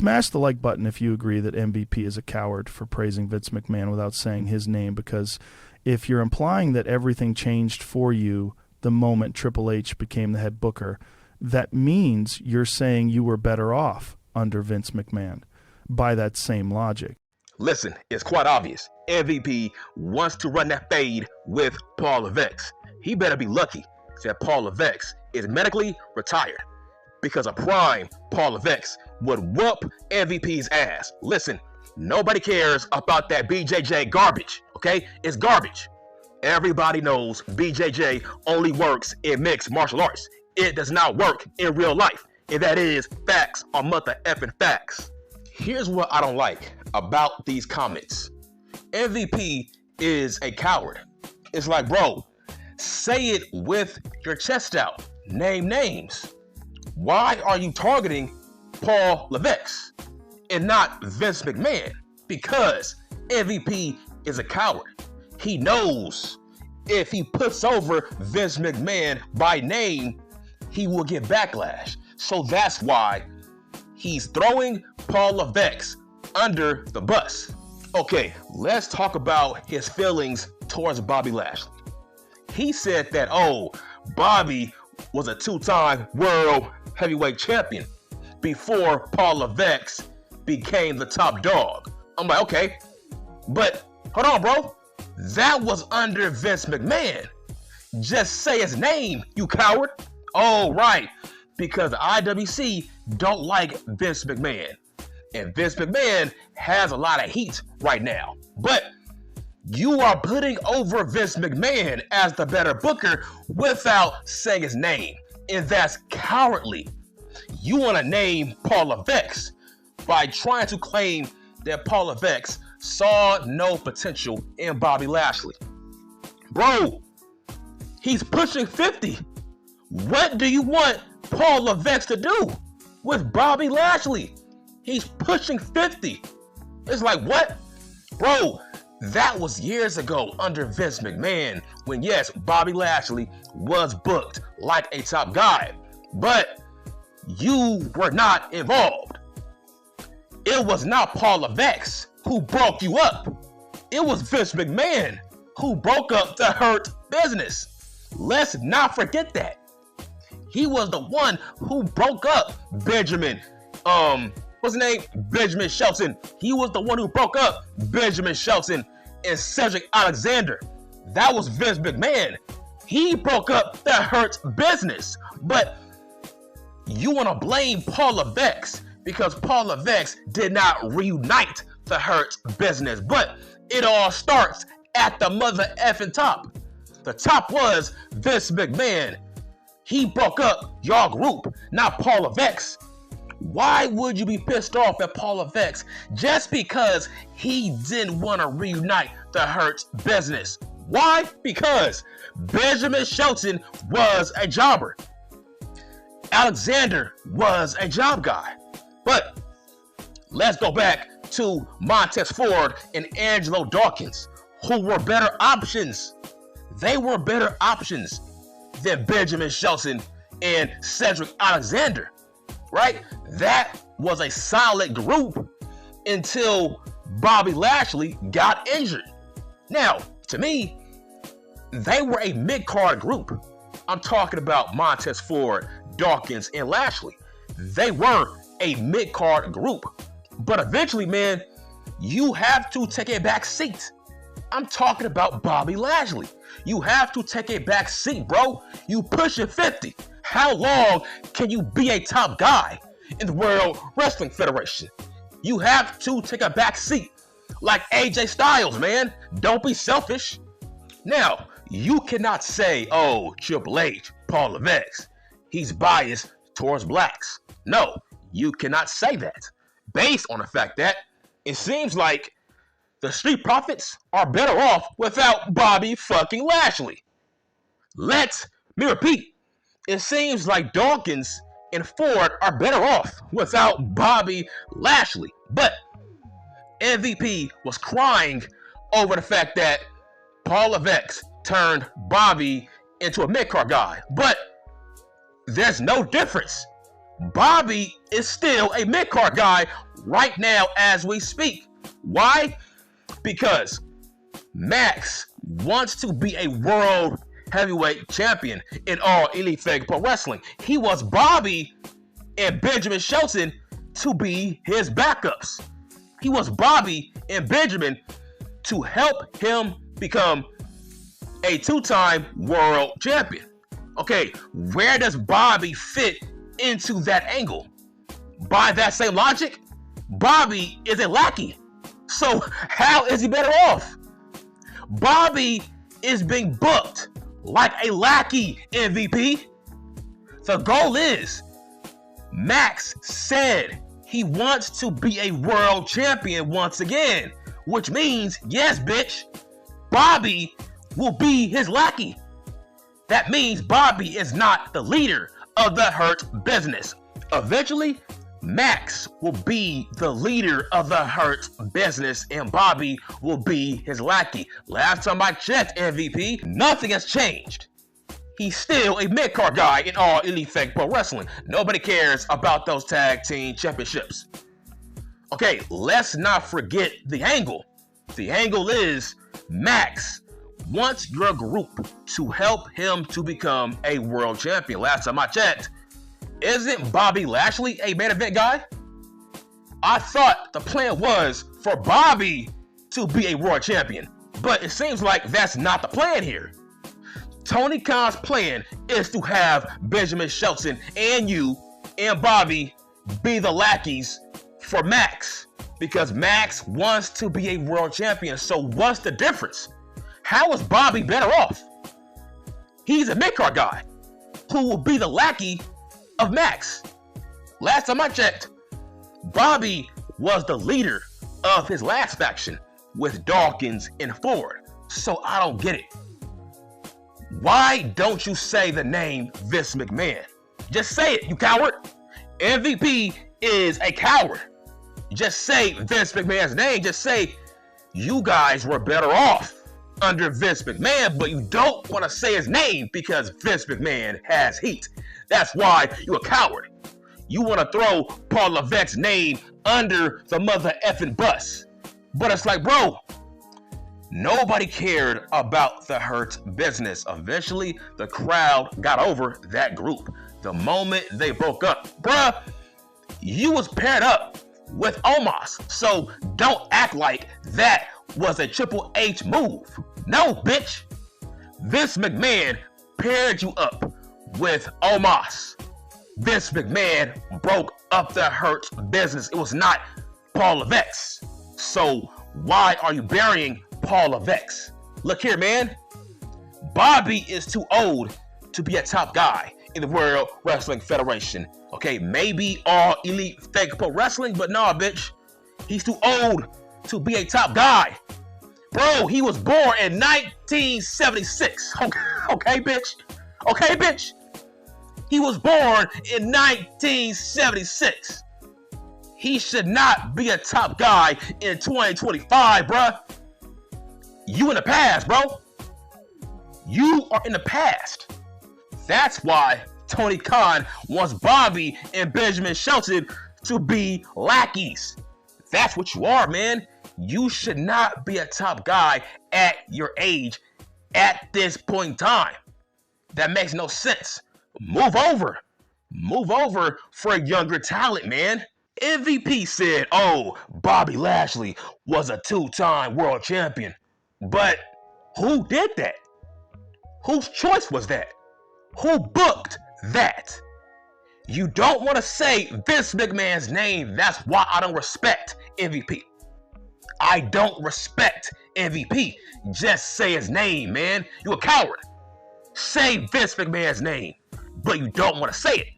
Smash the like button if you agree that MVP is a coward for praising Vince McMahon without saying his name, because if you're implying that everything changed for you the moment Triple H became the head booker, that means you're saying you were better off under Vince McMahon by that same logic. Listen, it's quite obvious. MVP wants to run that fade with Paul Levesque. He better be lucky that Paul Levesque is medically retired, because a prime Paul Levesque would whoop MVP's ass. Listen, nobody cares about that BJJ garbage, okay? It's garbage. Everybody knows BJJ only works in mixed martial arts. It does not work in real life. And that is facts on mother effing facts. Here's what I don't like about these comments. MVP is a coward. It's like, bro, say it with your chest out. Name names. Why are you targeting Paul Levesque and not Vince McMahon? Because MVP is a coward. He knows if he puts over Vince McMahon by name, he will get backlash. So that's why he's throwing Paul Levesque under the bus. Okay, let's talk about his feelings towards Bobby Lashley. He said that, Bobby was a two-time world heavyweight champion before Paul Levesque became the top dog. I'm like, okay, but hold on, bro. That was under Vince McMahon. Just say his name, you coward. Oh, right, because the IWC don't like Vince McMahon. And Vince McMahon has a lot of heat right now. But you are putting over Vince McMahon as the better booker without saying his name. And that's cowardly. You want to name Paul Levesque by trying to claim that Paul Levesque saw no potential in Bobby Lashley. Bro, he's pushing 50. What do you want Paul Levesque to do with Bobby Lashley? He's pushing 50. It's like, what? Bro, that was years ago under Vince McMahon when, yes, Bobby Lashley was booked like a top guy, but you were not involved. It was not Paul Levesque who broke you up. It was Vince McMahon who broke up the Hurt Business. Let's not forget that. He was the one who broke up Benjamin, what's his name? Benjamin Shelton. He was the one who broke up Benjamin Shelton and Cedric Alexander. That was Vince McMahon. He broke up the Hurt Business. But you want to blame Paul Levesque because Paul Levesque did not reunite the Hurt Business. But it all starts at the mother effing top. The top was Vince McMahon. He broke up y'all group, not Paul Levesque. Why would you be pissed off at Paul Levesque just because he didn't want to reunite the Hurt Business? Why? Because Benjamin Shelton was a jobber. Alexander was a job guy. But let's go back to Montez Ford and Angelo Dawkins, who were better options. They were better options than Benjamin Shelton and Cedric Alexander, right? That was a solid group until Bobby Lashley got injured. Now, to me, they were a mid-card group. I'm talking about Montez Ford, Dawkins, and Lashley. They were a mid-card group. But eventually, man, you have to take a back seat. I'm talking about Bobby Lashley. You have to take a back seat, bro. You pushing 50. How long can you be a top guy in the World Wrestling Federation? You have to take a back seat. Like AJ Styles, man. Don't be selfish. Now, you cannot say, Triple H, Paul Levesque, he's biased towards blacks. No, you cannot say that. Based on the fact that it seems like the Street Profits are better off without Bobby fucking Lashley. Let me repeat. It seems like Dawkins and Ford are better off without Bobby Lashley. But MVP was crying over the fact that Paul Levesque turned Bobby into a mid-card guy. But there's no difference. Bobby is still a mid-card guy right now as we speak. Why? Because Max wants to be a world heavyweight champion in All Elite Pro Wrestling. He wants Bobby and Benjamin Shelton to be his backups. He wants Bobby and Benjamin to help him become a two-time world champion. Okay, where does Bobby fit into that angle? By that same logic, Bobby is a lackey. So how is he better off? Bobby is being booked like a lackey, MVP. The goal is, Max said he wants to be a world champion once again, which means, yes, bitch, Bobby will be his lackey. That means Bobby is not the leader of the Hurt Business. Eventually, Max will be the leader of the Hurt Business and Bobby will be his lackey. Last time I checked, MVP, nothing has changed. He's still a mid-card guy in All Elite Pro Wrestling. Nobody cares about those tag team championships. Okay, let's not forget the angle. The angle is Max wants your group to help him to become a world champion. Last time I checked, isn't Bobby Lashley a main event guy? I thought the plan was for Bobby to be a world champion, but it seems like that's not the plan here. Tony Khan's plan is to have Benjamin Shelton and you and Bobby be the lackeys for Max because Max wants to be a world champion. So what's the difference? How is Bobby better off? He's a mid-card guy who will be the lackey of Max. Last time I checked, Bobby was the leader of his last faction with Dawkins and Ford. So I don't get it. Why don't you say the name Vince McMahon? Just say it, you coward. MVP is a coward. Just say Vince McMahon's name. Just say you guys were better off under Vince McMahon, but you don't want to say his name because Vince McMahon has heat. That's why you're a coward. You want to throw Paul Levesque's name under the mother effing bus. But it's like, bro, nobody cared about the Hurt Business. Eventually, the crowd got over that group. The moment they broke up, bruh, you was paired up with Omos. So don't act like that was a Triple H move. No, bitch. Vince McMahon paired you up with Omos. Vince McMahon broke up the Hurt Business. It was not Paul Levesque. So why are you burying Paul Levesque? Look here, man. Bobby is too old to be a top guy in the World Wrestling Federation. Okay, maybe All Elite Pro Wrestling, but nah, bitch. He's too old to be a top guy. Bro, he was born in 1976. Okay, bitch. Okay, bitch. He was born in 1976. He should not be a top guy in 2025, bruh. You in the past, bro. You are in the past. That's why Tony Khan wants Bobby and Benjamin Shelton to be lackeys. That's what you are, man. You should not be a top guy at your age at this point in time. That makes no sense. Move over. Move over for a younger talent, man. MVP said, oh, Bobby Lashley was a two-time world champion. But who did that? Whose choice was that? Who booked that? You don't want to say Vince McMahon's name. That's why I don't respect MVP. I don't respect MVP. Just say his name, man. You a coward. Say Vince McMahon's name, but you don't want to say it.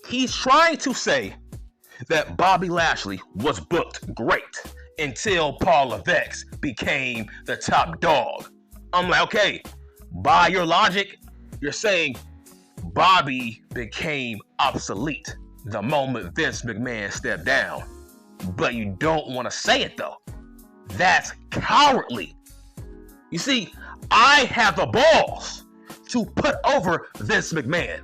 He's trying to say that Bobby Lashley was booked great until Paul Levesque became the top dog. I'm like, okay, by your logic, you're saying Bobby became obsolete the moment Vince McMahon stepped down. But you don't want to say it though. That's cowardly. You see, I have the balls to put over Vince McMahon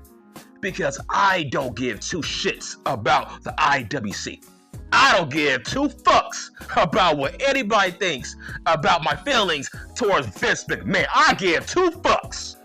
because I don't give two shits about the IWC. I don't give two fucks about what anybody thinks about my feelings towards Vince McMahon. I give two fucks.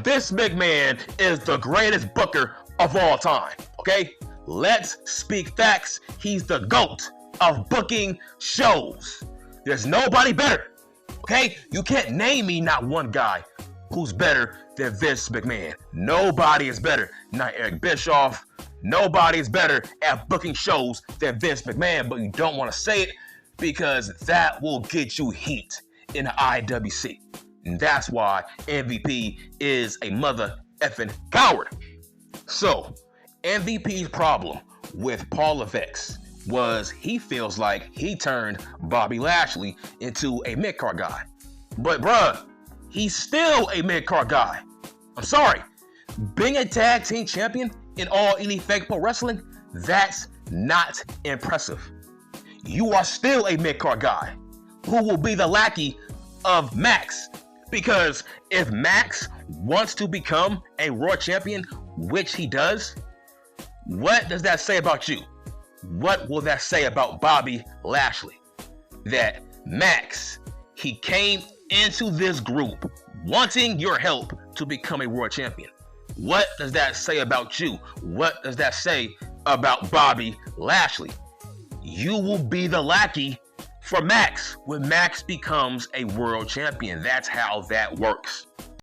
Vince McMahon is the greatest booker of all time, okay? Let's speak facts. He's the GOAT of booking shows. There's nobody better, okay? You can't name me not one guy who's better than Vince McMahon. Nobody is better. Not Eric Bischoff. Nobody is better at booking shows than Vince McMahon, but you don't want to say it because that will get you heat in the IWC. And that's why MVP is a mother effing coward. So, MVP's problem with Paul Levesque was he feels like he turned Bobby Lashley into a mid-card guy. But bruh, he's still a mid-card guy. I'm sorry. Being a tag team champion in All Elite Fake Pro Wrestling, that's not impressive. You are still a mid-card guy who will be the lackey of Max. Because if Max wants to become a Raw champion, which he does, what does that say about you? What will that say about Bobby Lashley? That Max, he came into this group wanting your help to become a world champion. What does that say about you? What does that say about Bobby Lashley? You will be the lackey for Max when Max becomes a world champion. That's how that works.